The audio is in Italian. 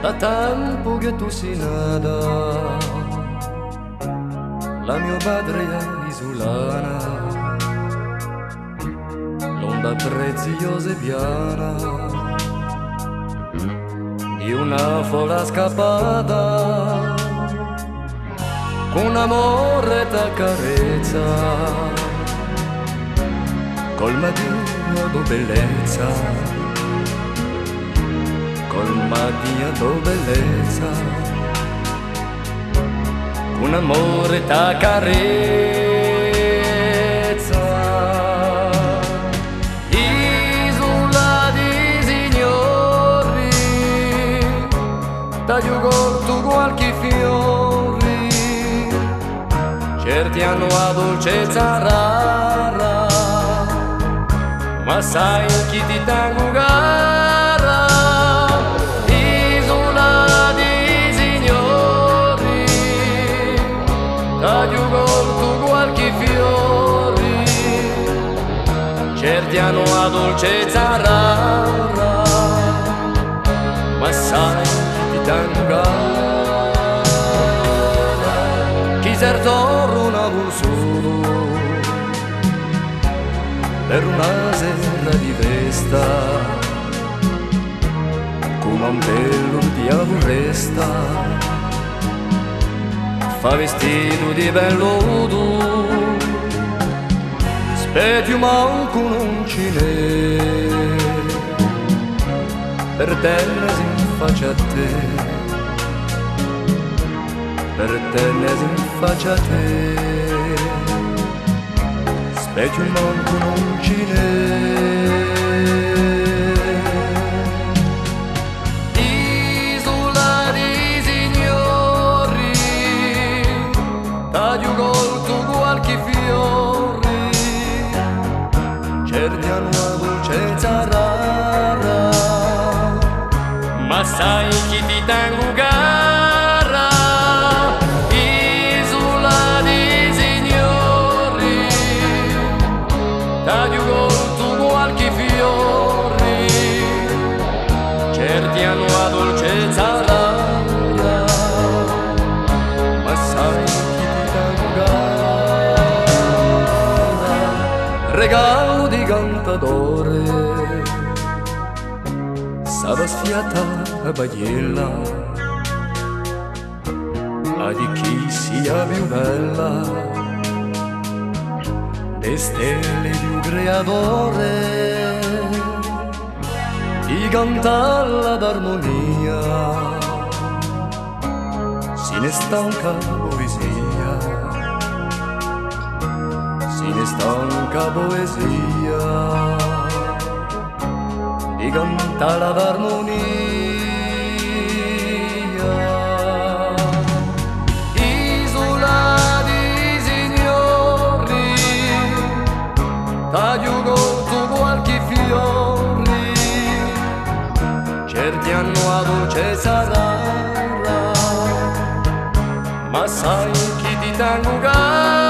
Da tempo che tu sei nata, la mia patria isolana, l'onda preziosa e piana di una folla scappata, con amore e carezza, col mattino di bellezza, col mattino di bellezza, con amore e carezza. Isola di signori, taglio corto qualche fiori, certi hanno la dolcezza rara, ma sai chi ti tengo cara. Isola di signori, taglio corto qualche fiori, certi hanno la dolcezza rara, ma sai chi ti tengo cara. Chi sertorna solo per una sera di festa, come un bello diavolo resta, fa vestito di velluto, specchio manco non ce n'è, per terra si faccia a te, per terra si faccia a te. Specchio manco non ce n'è. Isola di signori, taglio colto qualche fiori, certi hanno una dolcezza rara, ma sai chi ti tengo cara. Taglio corto qualche fiori, certi hanno la dolcezza rara, ma sai chi ti tengo cara. Regalo di cantatore, stava sfiata a bagliella, a di chi sia più bella, le stelle di un creatore, di cantarla d'armonia, si ne stanca poesia, si ne stanca poesia, di cantarla d'armonia. Taglio corto qualche fiori, certi hanno la dolcezza rara, ma sai chi ti tengo cara.